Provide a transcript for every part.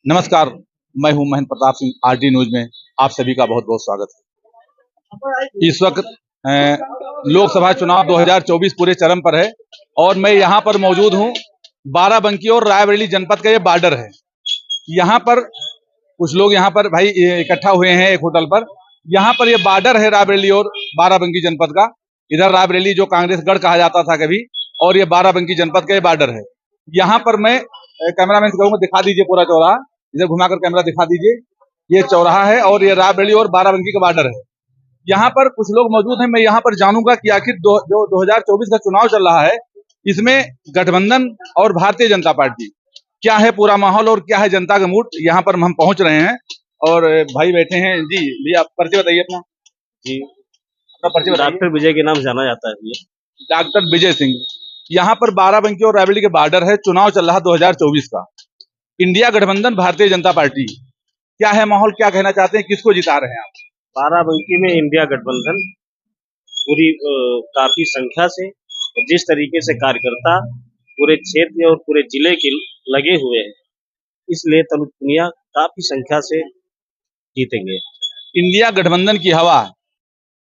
नमस्कार, मैं हूं महेंद्र प्रताप सिंह, आरटी न्यूज में आप सभी का बहुत बहुत स्वागत है। इस वक्त लोकसभा चुनाव 2024 पूरे चरम पर है और मैं यहां पर मौजूद हूं। बाराबंकी और रायबरेली जनपद का ये बॉर्डर है। यहां पर कुछ लोग यहां पर भाई इकट्ठा हुए हैं एक होटल पर। यहां पर ये बॉर्डर है रायबरेली और बाराबंकी जनपद का। इधर रायबरेली जो कांग्रेसगढ़ कहा जाता था कभी, और ये बाराबंकी जनपद का ये बॉर्डर है। यहाँ पर मैं कैमरामैन से कहूंगा दिखा दीजिए पूरा चौराहा, इधर घुमाकर कैमरा दिखा दीजिए। ये चौराहा है और ये रायबरेली और बाराबंकी का बॉर्डर है। यहाँ पर कुछ लोग मौजूद हैं। मैं यहाँ पर जानूंगा कि आखिर जो 2024 का चुनाव चल रहा है, इसमें गठबंधन और भारतीय जनता पार्टी क्या है पूरा माहौल और क्या है जनता का मूड, यहाँ पर हम पहुंच रहे हैं और भाई बैठे हैं। जी भैया, परिचय बताइए अपना। जी, अपना परिचय बताइए। डॉक्टर विजय के नाम जाना जाता है ये। डॉक्टर विजय सिंह। यहाँ पर बाराबंकी और रायबरेली के बॉर्डर है। चुनाव चल रहा 2024 का। इंडिया गठबंधन भारतीय जनता पार्टी, क्या है माहौल, क्या कहना चाहते हैं, किसको जिता रहे हैं आप? बाराबंकी में इंडिया गठबंधन पूरी काफी संख्या से, जिस तरीके से कार्यकर्ता पूरे क्षेत्र और पूरे जिले के लगे हुए हैं, इसलिए तनुज पुनिया काफी संख्या से जीतेंगे। इंडिया गठबंधन की हवा,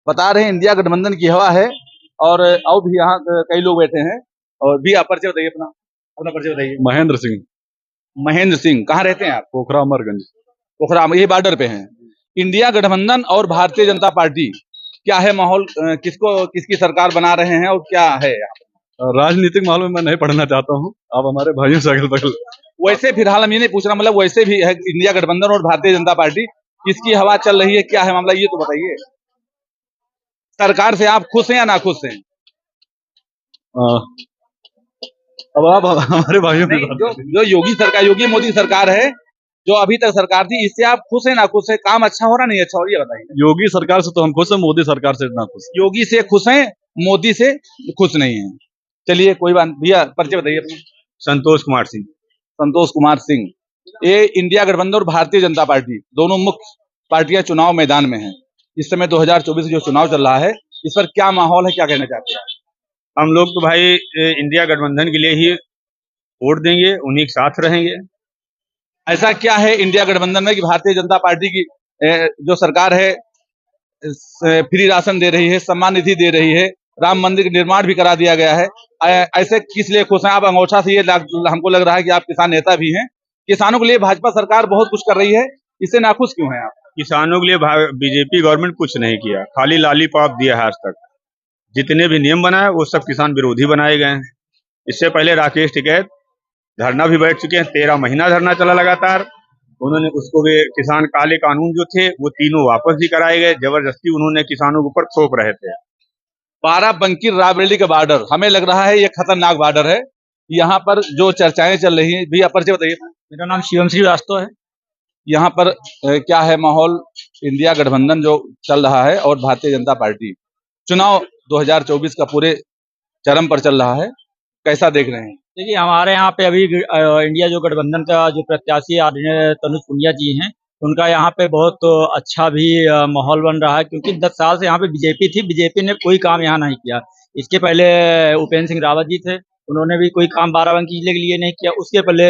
बता रहे हैं इंडिया गठबंधन की हवा है। और भी यहाँ कई लोग बैठे हैं। और भी आप परिचय बताइए अपना। अपना परिचय बताइए। महेंद्र सिंह, महेंद्र सिंह। कहाँ रहते हैं आप? पोखरा अमरगंज। पोखरा, ये बॉर्डर पे हैं। इंडिया गठबंधन और भारतीय जनता पार्टी, क्या है माहौल, किसकी सरकार बना रहे हैं और क्या है यहाँ? राजनीतिक माहौल में मैं नहीं पढ़ना चाहता हूँ। आप हमारे भाइयों से अगल बगल। वैसे फिलहाल हम ये नहीं पूछ रहा, मतलब वैसे भी है इंडिया गठबंधन और भारतीय जनता पार्टी, किसकी हवा चल रही है, क्या है मामला, ये तो बताइए। सरकार से आप खुश हैं या नाखुश हैं? अब आप हमारे भाइयों की बात जो करिए। जो योगी मोदी सरकार है, जो अभी तक सरकार थी, इससे आप खुश हैं नाखुश हैं? काम अच्छा हो रहा नहीं अच्छा हो रहा, ये बताइए। योगी सरकार से तो हम खुश हैं, मोदी सरकार से ना खुश। योगी से खुश हैं, मोदी से खुश नहीं है। चलिए कोई बात। भैया परिचय बताइए अपना। संतोष कुमार सिंह। संतोष कुमार सिंह। ये इंडिया गठबंधन और भारतीय जनता पार्टी दोनों मुख्य पार्टियां चुनाव मैदान में हैं। इस समय 2024 जो चुनाव चल रहा है, इस पर क्या माहौल है, क्या कहना चाहते हैं? हम लोग तो भाई इंडिया गठबंधन के लिए ही वोट देंगे, उन्हीं के साथ रहेंगे। ऐसा क्या है इंडिया गठबंधन में कि भारतीय जनता पार्टी की जो सरकार है, फ्री राशन दे रही है, सम्मान निधि दे रही है, राम मंदिर का निर्माण भी करा दिया गया है। ऐसे किस लिए खुश हैं आप? अंगूठा से ये हमको लग रहा है कि आप किसान नेता भी हैं। किसानों के लिए भाजपा सरकार बहुत कुछ कर रही है, इससे नाखुश क्यों हैं आप? किसानों के लिए बीजेपी गवर्नमेंट कुछ नहीं किया, खाली लॉलीपॉप दिया है आज तक। जितने भी नियम बनाए वो सब किसान विरोधी बनाए गए हैं। इससे पहले राकेश टिकैत धरना भी बैठ चुके हैं, 13 महीना धरना चला लगातार। उन्होंने उसको भी, किसान काले कानून जो थे वो तीनों वापस भी कराए गए, जबरदस्ती उन्होंने किसानों के ऊपर थोप रहे थे। बाराबंकी रायबरेली का बॉर्डर, हमें लग रहा है ये खतरनाक बॉर्डर है। यहाँ पर जो चर्चाएं चल रही हैं, भैया परिचय बताइए। मेरा नाम शिवम श्रीवास्तव है। यहाँ पर क्या है माहौल, इंडिया गठबंधन जो चल रहा है और भारतीय जनता पार्टी, चुनाव 2024 का पूरे चरम पर चल रहा है, कैसा देख रहे हैं? देखिए, हमारे यहाँ पे अभी इंडिया जो गठबंधन का जो प्रत्याशी आदरणीय तनुज पुनिया जी हैं, उनका यहाँ पे बहुत अच्छा भी माहौल बन रहा है, क्योंकि 10 साल से यहाँ पे बीजेपी थी, बीजेपी ने कोई काम यहाँ नहीं किया। इसके पहले उपेंद्र सिंह रावत जी थे, उन्होंने भी कोई काम बाराबंकी जिले के लिए नहीं किया। उसके पहले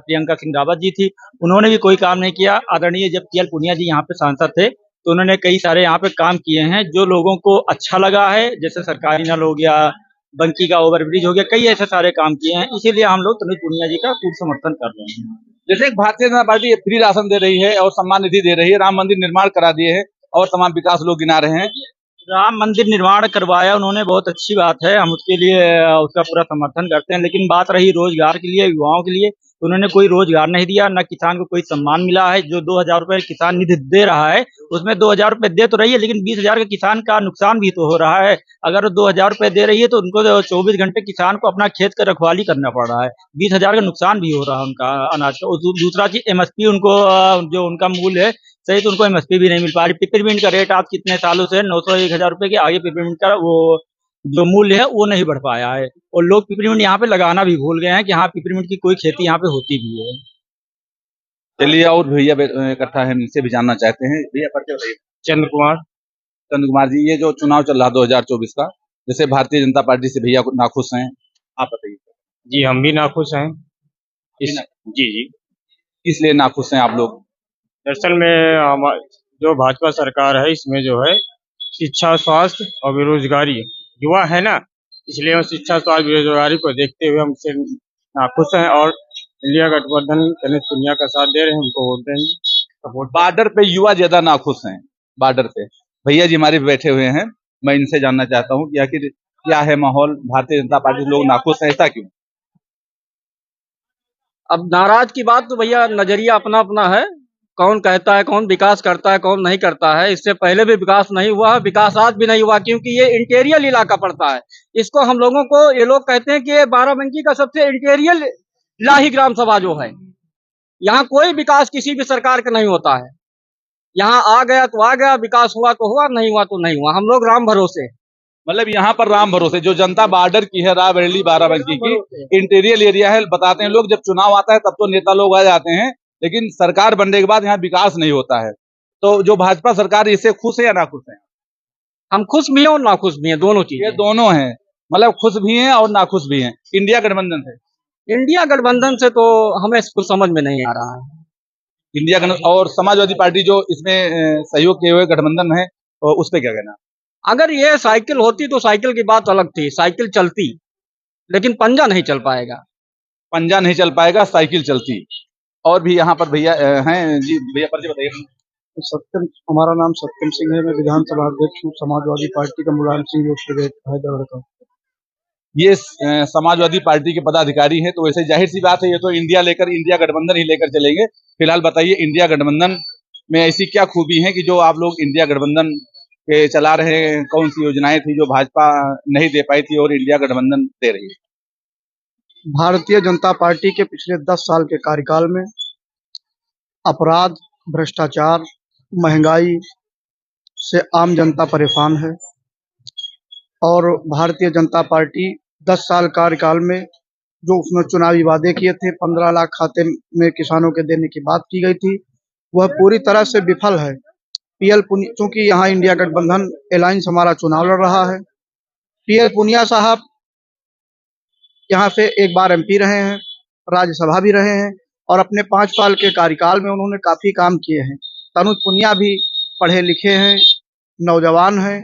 प्रियंका सिंह रावत जी थी, उन्होंने भी कोई काम नहीं किया। आदरणीय जब TL पुनिया जी यहाँ पे सांसद थे, तो उन्होंने कई सारे यहाँ पे काम किए हैं जो लोगों को अच्छा लगा है, जैसे सरकारी नल हो गया, बंकी का ओवरब्रिज हो गया, कई ऐसे सारे काम किए हैं। इसीलिए हम लोग तनुज पुनिया जी का खूब समर्थन कर रहे हैं। जैसे Bharatiya Janata party free ration दे रही है और सम्मान निधि दे रही है, राम मंदिर निर्माण करा दिए हैं और तमाम विकास लोग गिना रहे हैं। राम मंदिर निर्माण करवाया उन्होंने, बहुत अच्छी बात है, हम उसके लिए उसका पूरा समर्थन करते हैं। लेकिन बात रही रोजगार के लिए, युवाओं के लिए, तो उन्होंने कोई रोजगार नहीं दिया, न किसान को कोई सम्मान मिला है। जो 2000 रुपए किसान निधि दे रहा है, उसमें 2000 रुपए दे तो रही है, लेकिन 20,000 का किसान का नुकसान भी तो हो रहा है। अगर 2000 रुपए दे रही है तो उनको 24 घंटे किसान को अपना खेत का रखवाली करना पड़ रहा है, 20,000 का नुकसान भी हो रहा है उनका अनाज का। और दूसरा चीज MSP उनको जो उनका मूल्य है सही, तो उनको MSP भी नहीं मिल पा रही। पिपरमिंट का रेट आज कितने सालों से 900 1,000 रुपए के आगे पिपरमिंट का वो जो मूल्य है वो नहीं बढ़ पाया है, और लोग पिपरमिंट यहाँ पे लगाना भी भूल गए हैं कि हाँ, पिपरमिंट की कोई खेती यहाँ पे होती भी है। चलिए, और भैया इकट्ठा है, इनसे भी जानना चाहते हैं। भैया परिचय बताइए। चंद्र कुमार। चंद्र कुमार जी, ये जो चुनाव चल रहा 2024 का, जैसे भारतीय जनता पार्टी से भैया नाखुश हैं, आप बताइए। जी, हम भी नाखुश हैं। जी जी। किस लिए नाखुश हैं आप लोग? दरअसल में जो भाजपा सरकार है इसमें जो है शिक्षा, स्वास्थ्य और बेरोजगारी युवा है ना, इसलिए हम शिक्षा, स्वास्थ्य, बेरोजगारी को देखते हुए हम इससे नाखुश हैं और इंडिया गठबंधन गणेश पुनिया का साथ दे रहे हैं, उनको वोट देंगे, सपोर्ट। बॉर्डर पे युवा ज्यादा नाखुश हैं। बॉर्डर पे भैया जी हमारे बैठे हुए हैं, मैं इनसे जानना चाहता हूँ कि आखिर क्या है माहौल, भारतीय जनता पार्टी के लोग नाखुश हैं, ऐसा क्यों? अब नाराज की बात तो भैया नजरिया अपना अपना है। कौन कहता है कौन विकास करता है कौन नहीं करता है। इससे पहले भी विकास नहीं हुआ, विकास आज भी नहीं हुआ, क्योंकि ये इंटीरियर इलाका पड़ता है। इसको हम लोगों को, ये लोग कहते हैं कि ये बाराबंकी का सबसे इंटीरियर लाही ग्राम सभा जो है, यहाँ कोई विकास किसी भी सरकार का नहीं होता है। यहाँ आ गया तो आ गया, विकास हुआ तो हुआ, नहीं हुआ तो नहीं हुआ। हम लोग राम भरोसे। मतलब यहाँ पर राम भरोसे जो जनता बॉर्डर की है, रायबरेली बाराबंकी की इंटीरियर एरिया है, बताते हैं लोग जब चुनाव आता है तब तो नेता लोग आ जाते हैं, लेकिन सरकार बनने के बाद यहाँ विकास नहीं होता है। तो जो भाजपा सरकार इससे खुश है या नाखुश है? हम खुश भी हैं और नाखुश भी हैं, दोनों चीजें। ये दोनों हैं, मतलब खुश भी हैं और नाखुश भी हैं। इंडिया गठबंधन से, इंडिया गठबंधन से तो हमें कुछ समझ में नहीं आ रहा है। इंडिया गठबंधन और समाजवादी पार्टी जो इसमें सहयोग किए हुए गठबंधन है, तो उस पर क्या कहना? अगर ये साइकिल होती तो साइकिल की बात अलग थी, साइकिल चलती, लेकिन पंजा नहीं चल पाएगा। पंजा नहीं चल पाएगा, साइकिल चलती। और भी यहाँ पर भैया हैं जी, भैया परिचय बताइए। सत्यम, हमारा नाम सत्यम सिंह है। मैं विधानसभा अध्यक्ष हूँ समाजवादी पार्टी का, मुलायम सिंह योग प्रदेश हैदराबाद का। ये समाजवादी पार्टी के पदाधिकारी हैं, तो वैसे जाहिर सी बात है ये तो इंडिया गठबंधन ही लेकर चलेंगे। फिलहाल बताइए इंडिया गठबंधन में ऐसी क्या खूबी है कि जो आप लोग इंडिया गठबंधन के चला रहे हैं? कौन सी योजनाएं थी जो भाजपा नहीं दे पाई थी और इंडिया गठबंधन दे रही है? भारतीय जनता पार्टी के पिछले 10 साल के कार्यकाल में अपराध, भ्रष्टाचार, महंगाई से आम जनता परेशान है और भारतीय जनता पार्टी 10 साल कार्यकाल में जो उसने चुनावी वादे किए थे, 15 लाख खाते में किसानों के देने की बात की गई थी, वह पूरी तरह से विफल है। पीएल पुनिया, चूंकि यहाँ इंडिया गठबंधन अलायंस हमारा चुनाव लड़ रहा है, पीएल पुनिया साहब यहाँ से एक बार एमपी रहे हैं, राज्यसभा भी रहे हैं और अपने 5 साल के कार्यकाल में उन्होंने काफी काम किए हैं। तनुज पुनिया भी पढ़े लिखे हैं, नौजवान हैं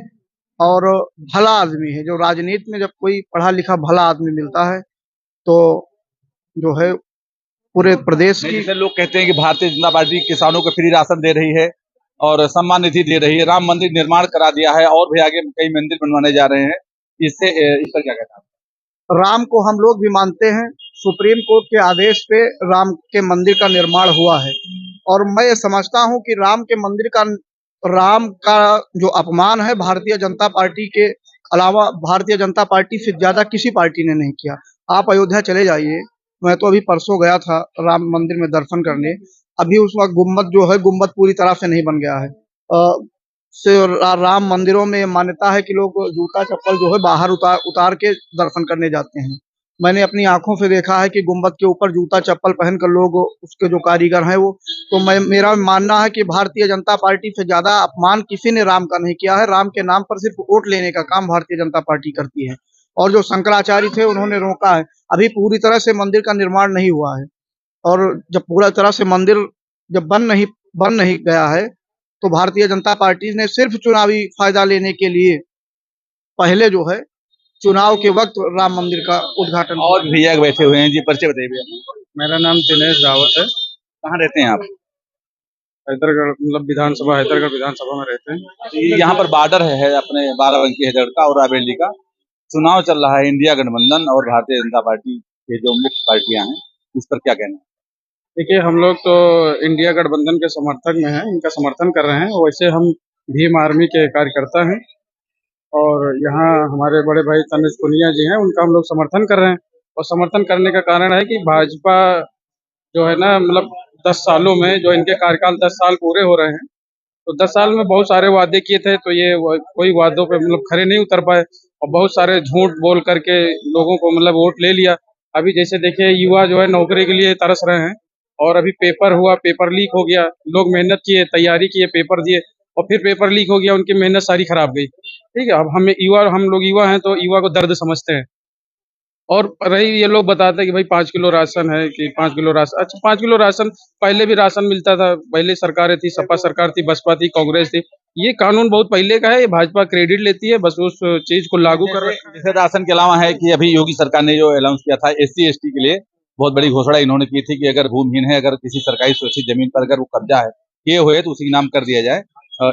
और भला आदमी है। जो राजनीति में जब कोई पढ़ा लिखा भला आदमी मिलता है तो जो है पूरे प्रदेश की। जैसे लोग कहते हैं कि भारतीय जनता पार्टी किसानों को फ्री राशन दे रही है और सम्मान निधि दे रही है, राम मंदिर निर्माण करा दिया है और भी आगे कई मंदिर बनवाने जा रहे हैं, इससे इस पर क्या कहना है? राम को हम लोग भी मानते हैं। सुप्रीम कोर्ट के आदेश पे राम के मंदिर का निर्माण हुआ है और मैं ये समझता हूँ कि राम का जो अपमान है भारतीय जनता पार्टी के अलावा भारतीय जनता पार्टी से ज्यादा किसी पार्टी ने नहीं किया। आप अयोध्या चले जाइए, मैं तो अभी परसों गया था राम मंदिर में दर्शन करने। अभी उस वक्त गुम्बद जो है, गुम्बद पूरी तरह से नहीं बन गया है। राम मंदिरों में मान्यता है कि लोग जूता चप्पल जो है बाहर उतार के दर्शन करने जाते हैं। मैंने अपनी आंखों से देखा है कि गुम्बद के ऊपर जूता चप्पल पहनकर लोग, उसके जो कारीगर हैं वो, तो मेरा मानना है कि भारतीय जनता पार्टी से ज्यादा अपमान किसी ने राम का नहीं किया है। राम के नाम पर सिर्फ वोट लेने का काम भारतीय जनता पार्टी करती है और जो शंकराचार्य थे उन्होंने रोका है। अभी पूरी तरह से मंदिर का निर्माण नहीं हुआ है और जब पूरा तरह से मंदिर जब बन नहीं गया है तो भारतीय जनता पार्टी ने सिर्फ चुनावी फायदा लेने के लिए पहले जो है चुनाव के वक्त राम मंदिर का उद्घाटन। और भैया बैठे हुए हैं जी, परिचय बताइए भैया। मेरा नाम दिनेश रावत है। कहाँ रहते हैं आप? हैदरगढ़, मतलब विधानसभा, हैदरगढ़ विधानसभा में रहते हैं। यहाँ पर बॉर्डर है अपने बाराबंकी हैदरगढ़ का और रायबरेली का, चुनाव चल रहा है इंडिया गठबंधन और भारतीय जनता पार्टी के जो मिक्स पार्टियां हैं, इस पर क्या कहना है? देखिए, हम लोग तो इंडिया गठबंधन के समर्थक में हैं, इनका समर्थन कर रहे हैं। वैसे हम भीम आर्मी के कार्यकर्ता हैं और यहाँ हमारे बड़े भाई तनुज पुनिया जी हैं, उनका हम लोग समर्थन कर रहे हैं। और समर्थन करने का कारण है कि भाजपा जो है ना, मतलब 10 सालों में जो इनके कार्यकाल 10 साल पूरे हो रहे हैं, तो 10 साल में बहुत सारे वादे किए थे, तो ये कोई वादों पे मतलब खरे नहीं उतर पाए और बहुत सारे झूठ बोल करके लोगों को मतलब वोट ले लिया। अभी जैसे देखिए, युवा जो है नौकरी के लिए तरस रहे हैं और अभी पेपर हुआ, पेपर लीक हो गया, लोग मेहनत किए, तैयारी किए, पेपर दिए और फिर पेपर लीक हो गया, उनकी मेहनत सारी खराब गई। ठीक है, अब हम लोग युवा हैं तो युवा को दर्द समझते हैं। और रही ये लोग बताते हैं कि भाई 5 किलो राशन है कि 5 किलो राशन, अच्छा 5 किलो राशन पहले भी राशन मिलता था, पहले सरकारें थी, सपा सरकार थी, बसपा थी, कांग्रेस थी। ये कानून बहुत पहले का है, ये भाजपा क्रेडिट लेती है, बस उस चीज को लागू कर रखा है। जैसे राशन के अलावा है कि अभी योगी सरकार ने जो अनाउंस किया था SC ST के लिए बहुत बड़ी घोषणा इन्होंने की थी कि अगर भूमिहीन है, अगर किसी सरकारी सुरक्षित जमीन पर अगर वो कब्जा है किए हुए तो उसी नाम कर दिया जाए।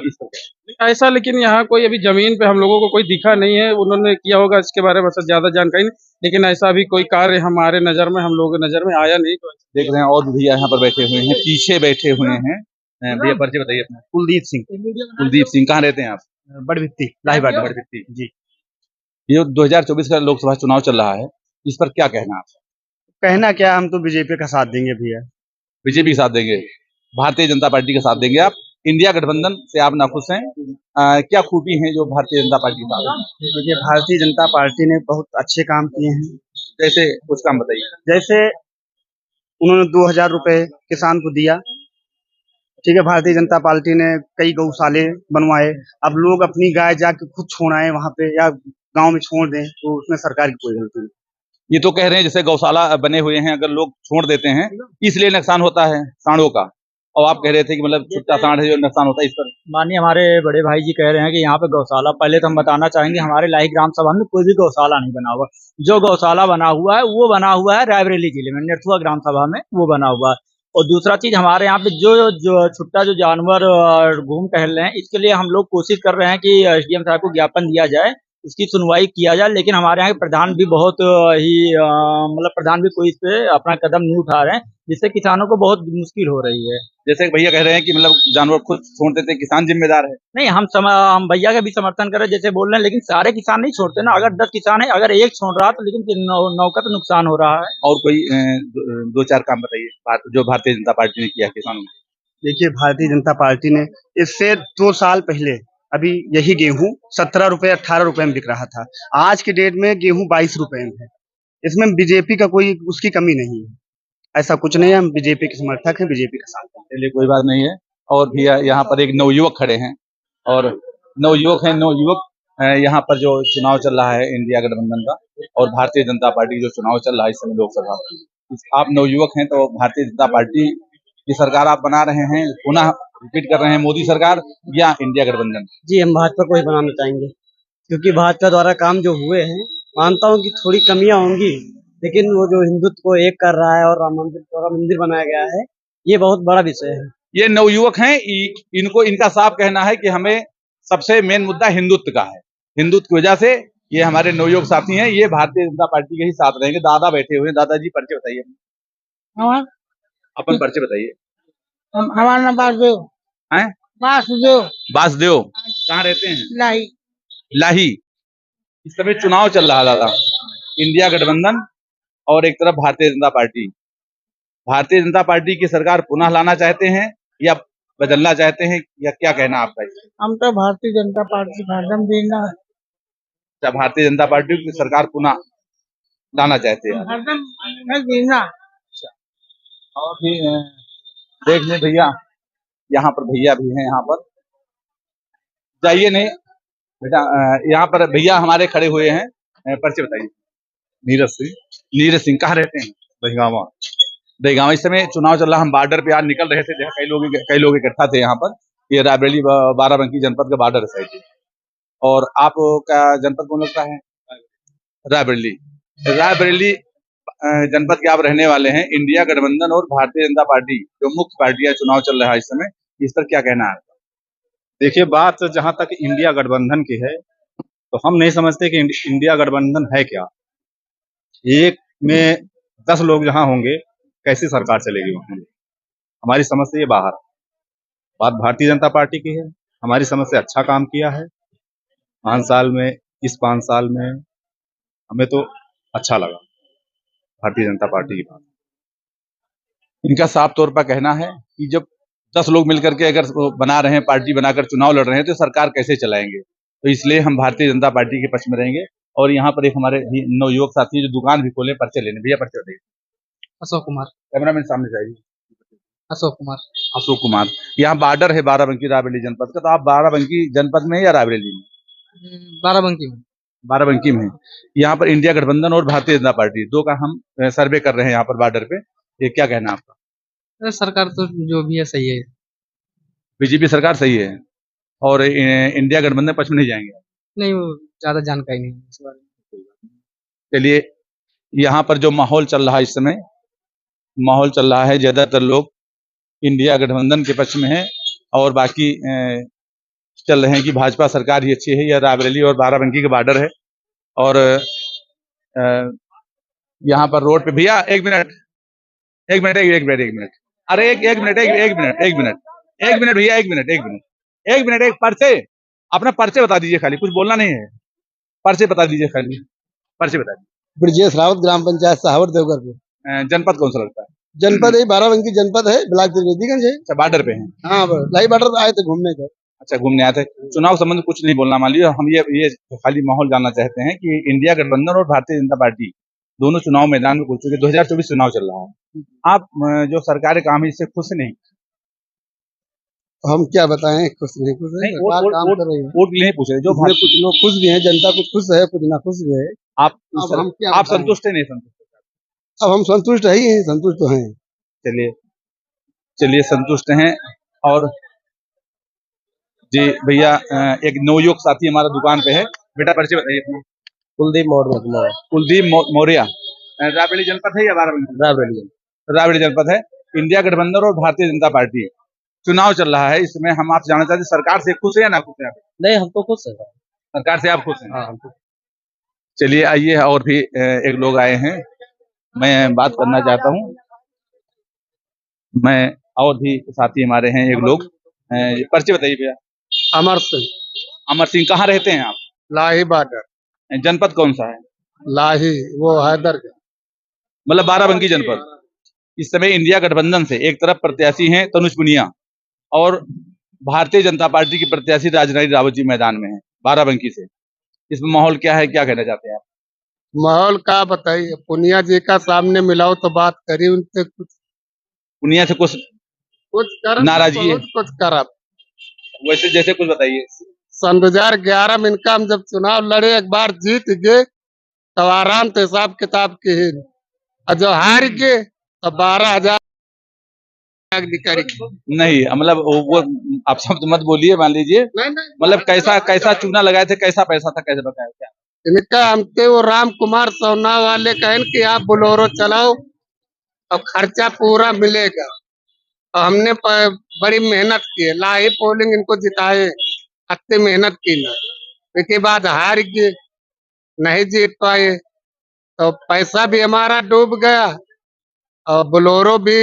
इस प्रकार ऐसा लेकिन यहाँ कोई अभी जमीन पे हम लोगों को कोई दिखा नहीं है, उन्होंने किया होगा इसके बारे में बस ज्यादा जानकारी नहीं, लेकिन ऐसा अभी कोई कार्य हमारे नजर में, हम लोगों की नजर में आया नहीं। तो देख रहे हैं और भी भैया यहाँ पर बैठे हुए हैं, पीछे बैठे हुए हैं। भैया परिचय बताइए अपना। कुलदीप सिंह, कहाँ रहते हैं आप? बड़भित्ती लाहीबाटी। बड़भित्ती जी। ये 2024 का लोकसभा चुनाव चल रहा है, इस पर क्या कहना है आप? कहना क्या, हम तो बीजेपी का साथ देंगे भैया। बीजेपी के साथ देंगे, भारतीय जनता पार्टी का साथ देंगे आप? इंडिया गठबंधन से आप नाखुश हैं? क्या खूबी है जो भारतीय जनता पार्टी का? देखिए, भारतीय जनता पार्टी ने बहुत अच्छे काम किए हैं। जैसे कुछ काम बताइए। जैसे उन्होंने 2000 रुपए किसान को दिया, ठीक है। भारतीय जनता पार्टी ने कई गौशाले बनवाए, अब लोग अपनी गाय जाके खुद छोड़ाएं वहां पे या गांव में छोड़ दें, तो उसमें सरकार की कोई गलती नहीं। ये तो कह रहे हैं जैसे गौशाला बने हुए हैं, अगर लोग छोड़ देते हैं इसलिए नुकसान होता है सांडों का, और आप कह रहे थे कि मतलब छुट्टा सांड है जो नुकसान होता है, इस पर माननीय हमारे बड़े भाई जी कह रहे हैं कि यहाँ पे गौशाला, पहले तो हम बताना चाहेंगे हमारे लाही ग्राम सभा में कोई भी गौशाला नहीं बना हुआ। जो गौशाला बना हुआ है वो बना हुआ है रायबरेली जिले में निरथुआ ग्राम सभा में, वो बना हुआ है। और दूसरा चीज, हमारे यहाँ पे जो जो छुट्टा जो जानवर घूम टहल रहे हैं, इसके लिए हम लोग कोशिश कर रहे हैं कि SDM साहब को ज्ञापन दिया जाए, उसकी सुनवाई किया जाए। लेकिन हमारे यहाँ के प्रधान भी बहुत ही मतलब प्रधान भी कोई इस पे अपना कदम नहीं उठा रहे हैं, जिससे किसानों को बहुत मुश्किल हो रही है। जैसे भैया कह रहे हैं कि मतलब जानवर खुद छोड़ देते हैं, किसान जिम्मेदार है। नहीं, हम भैया का भी समर्थन कर रहे हैं जैसे बोल रहे हैं, लेकिन सारे किसान नहीं छोड़ते ना। अगर 10 किसान है, अगर एक छोड़ रहा तो लेकिन 9 का तो नुकसान हो रहा है। और कोई दो चार काम बताइए जो भारतीय जनता पार्टी ने किया किसानों में। देखिए, भारतीय जनता पार्टी ने इससे 2 साल पहले अभी यही गेहूं 17 रुपए 18 रुपए में बिक रहा था, आज के डेट में गेहूं 22 रुपए में है। इसमें बीजेपी का कोई उसकी कमी नहीं है, ऐसा कुछ नहीं है। हम बीजेपी के समर्थक हैं, बीजेपी का साथ हैं। चलिए कोई बात नहीं है। और भैया यहाँ पर एक नवयुवक खड़े हैं, और नवयुवक यहाँ पर जो चुनाव चल रहा है इंडिया गठबंधन का और भारतीय जनता पार्टी जो चुनाव चल रहा है इस समय लोकसभा, आप नवयुवक हैं तो भारतीय जनता पार्टी की सरकार आप बना रहे हैं, पुनः रिपीट कर रहे हैं मोदी सरकार या इंडिया गठबंधन? जी, हम भाजपा को ही बनाना चाहेंगे, क्योंकि भाजपा द्वारा काम जो हुए हैं, मानता हूँ कि थोड़ी कमियां होंगी, लेकिन वो जो हिंदुत्व को एक कर रहा है और राम मंदिर बनाया गया है, ये बहुत बड़ा विषय है। ये नवयुवक हैं, इनको इनका साफ कहना है कि हमें सबसे मेन मुद्दा हिंदुत्व का है, हिंदुत्व की वजह से ये हमारे नवयुवक साथी हैं, ये भारतीय जनता पार्टी के ही साथ रहेंगे। दादा बैठे हुए हैं, दादाजी परिचय बताइए, अपन परिचय बताइए। हमारा नाम वासुदेव हैं? वासुदेव कहाँ रहते हैं? लाही। इस समय चुनाव चल रहा दादा, इंडिया गठबंधन और एक तरफ भारतीय जनता पार्टी। भारतीय जनता पार्टी की सरकार पुनः लाना चाहते हैं या बदलना चाहते हैं, या क्या कहना आपका इसमें? हम तो भारतीय जनता पार्टी का हरदम देना, क्या भारतीय जनता पार्टी की सरकार पुनः लाना चाहते हैं? हरदम देना। और भी देख लें भैया, यहाँ पर भैया भी हैं, यहाँ पर जाइए नहीं बेटा, यहाँ पर भैया हमारे खड़े हुए हैं, परिचय बताइए। नीरज सिंह कहाँ रहते हैं? दहीगांव। इस समय चुनाव चल रहा, हम बॉर्डर पे आज निकल रहे थे, कई लोग इकट्ठा थे यहाँ पर। ये रायबरेली बाराबंकी जनपद का बॉर्डर साइड है, और आपका जनपद कौन लगता है? रायबरेली जनपद के आप रहने वाले हैं। इंडिया गठबंधन और भारतीय जनता पार्टी जो मुख्य पार्टियां चुनाव चल रहा है इस समय, इस पर क्या कहना है? देखिए, बात जहां तक इंडिया गठबंधन की है तो हम नहीं समझते कि इंडिया गठबंधन है क्या। एक में 10 लोग जहां होंगे कैसी सरकार चलेगी वहां? हमारी समझ से ये बाहर। बात भारतीय जनता पार्टी की है, हमारी समझ से अच्छा काम किया है 5 साल में। इस 5 साल में हमें तो अच्छा लगा भारतीय जनता पार्टी की बात। इनका साफ तौर पर कहना है कि जब 10 लोग मिलकर के अगर बना रहे हैं, पार्टी बनाकर चुनाव लड़ रहे हैं, तो सरकार कैसे चलाएंगे? तो इसलिए हम भारतीय जनता पार्टी के पक्ष में रहेंगे। और यहाँ पर एक हमारे नवयुवक साथी जो दुकान भी खोले, परिचय लेने। भैया परिचय बताइए। अशोक कुमार। कैमरामैन सामने चाहिए। अशोक कुमार। यहाँ बॉर्डर है बाराबंकी रायबरेली जनपद का, तो आप बाराबंकी जनपद में या रायबरेली में? बाराबंकी में। बाराबंकी में है। यहाँ पर इंडिया गठबंधन और भारतीय जनता पार्टी दो का हम सर्वे कर रहे हैं यहाँ पर बॉर्डर पे। ये क्या कहना है आपका? सरकार तो जो भी है सही है। बीजेपी सरकार सही है और इंडिया गठबंधन पक्ष में नहीं जाएंगे? नहीं, वो ज्यादा जानकारी नहीं है इस बारे में। चलिए, यहाँ पर जो माहौल चल रहा है इस समय, माहौल चल रहा है, ज्यादातर लोग इंडिया गठबंधन के पक्ष में है और बाकी चल रहे हैं कि भाजपा सरकार ही अच्छी है। यह रायबरेली और बाराबंकी का बॉर्डर है और यहाँ पर रोड पे भैया एक मिनट अरे एक मिनट भैया एक पर्चे अपना पर्चे बता दीजिए, खाली कुछ बोलना नहीं है, पर्चे बता दीजिए, खाली पर्चे बता दीजिए। ब्रजेश रावत, ग्राम पंचायत साहवर देवगढ़। जनपद कौन सा लगता है? जनपद है बाराबंकी जनपद है, ब्लॉक त्रिवेदीगंज है। अच्छा, बॉर्डर पे है। हाँ, लाई बॉर्डर आए थे घूमने का। अच्छा, घूमने आए थे। चुनाव संबंध कुछ नहीं बोलना, मान लीजिए हम ये खाली माहौल जानना चाहते हैं कि इंडिया गठबंधन और भारतीय जनता पार्टी दोनों चुनाव मैदान में घुस चुके। 2024 चुनाव चल रहा है, आप जो सरकारी काम है इससे खुश नहीं? हम क्या बताएं, खुश नहीं खुश है, सरकार काम कर रही है। वोट के लिए नहीं पूछ रहे, जो कुछ लोग खुश भी हैं, जनता कुछ खुश है, कुछ ना खुश भी है। आप आप संतुष्ट है नहीं संतुष्ट? अब हम संतुष्ट है ही हैं, संतुष्ट तो हैं। चलिए संतुष्ट हैं। और जी भैया, एक नवयुवक साथी हमारा दुकान पे है। बेटा परिचय बताइए अपना। कुलदीप मौर्य। कुलदीप मौर्य। रायबरेली जनपद है या बाराबंकी? रायबरेली जनपद है। इंडिया गठबंधन और भारतीय जनता पार्टी चुनाव चल रहा है, इसमें हम आपसे जानना चाहते हैं सरकार से खुश है या ना खुश है? नहीं, हम तो खुश है। सरकार से आप खुश हैं? हाँ। चलिए आइए, और भी एक लोग आए हैं, मैं बात करना चाहता हूँ। मैं और भी साथी हमारे हैं एक लोग। परिचय बताइए भैया। अमर सिंह। अमर सिंह, कहाँ रहते हैं आप? लाही बॉर्डर। जनपद कौन सा है? लाही, वो हैदर, मतलब बाराबंकी जनपद। इस समय इंडिया गठबंधन से एक तरफ प्रत्याशी हैं तनुज पुनिया और भारतीय जनता पार्टी की प्रत्याशी राजनारी रावत जी मैदान में है बाराबंकी से। इसमें माहौल क्या है, क्या कहना चाहते हैं आप? माहौल का बताइए, पुनिया जी का सामने मिलाओ तो बात करी उनसे, कुछ पुनिया से कुछ कर नाराजगी है? कुछ कर। वैसे जैसे कुछ बताइए। सन 2011 में इनका हम जब चुनाव लड़े, एक बार जीत गए तो आराम से हिसाब किताब की ही, और जो हार गए तो 12,000 नहीं, मतलब वो आप सब तो मत बोलिए, मान लीजिए मतलब कैसा चूना लगाए थे, कैसा पैसा था, कैसे बताया क्या? इनका हमसे वो राम कुमार सोना वाले कहन कि आप बोलोरो चलाओ और खर्चा पूरा मिलेगा। और हमने बड़ी मेहनत की है, लाही पोलिंग इनको जिताए, अच्छी मेहनत की ना, इसके बाद हार गए, नहीं जीत पाए तो पैसा भी हमारा डूब गया और बोलोरो भी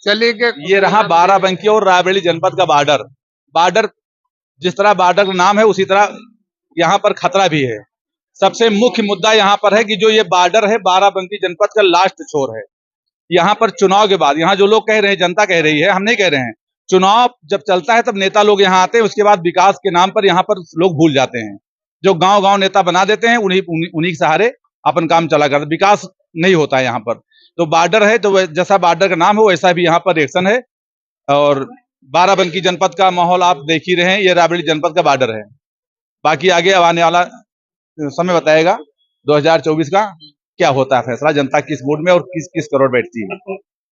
चली गए। ये रहा बाराबंकी और रायबरेली जनपद का बॉर्डर। जिस तरह बॉर्डर का नाम है उसी तरह यहाँ पर खतरा भी है। सबसे मुख्य मुद्दा यहाँ पर है कि जो ये बॉर्डर है बाराबंकी जनपद का लास्ट छोर है। यहाँ पर चुनाव के बाद, यहाँ जो लोग कह रहे हैं, जनता कह रही है, हम नहीं कह रहे हैं, चुनाव जब चलता है तब नेता लोग यहाँ आते हैं, उसके बाद विकास के नाम पर यहाँ पर लोग भूल जाते हैं। जो गांव नेता बना देते हैं, उन्हीं के सहारे अपन काम चला करते, विकास नहीं होता है यहाँ पर। तो बॉर्डर है, तो जैसा बॉर्डर का नाम है वैसा भी यहाँ पर रिएक्शन है। और बाराबंकी जनपद का माहौल आप देख ही रहे हैं, ये रायबरेली जनपद का बॉर्डर है। बाकी आगे आने वाला समय बताएगा 2024 का क्या होता है फैसला, जनता किस मूड में और किस करोड़ बैठती है।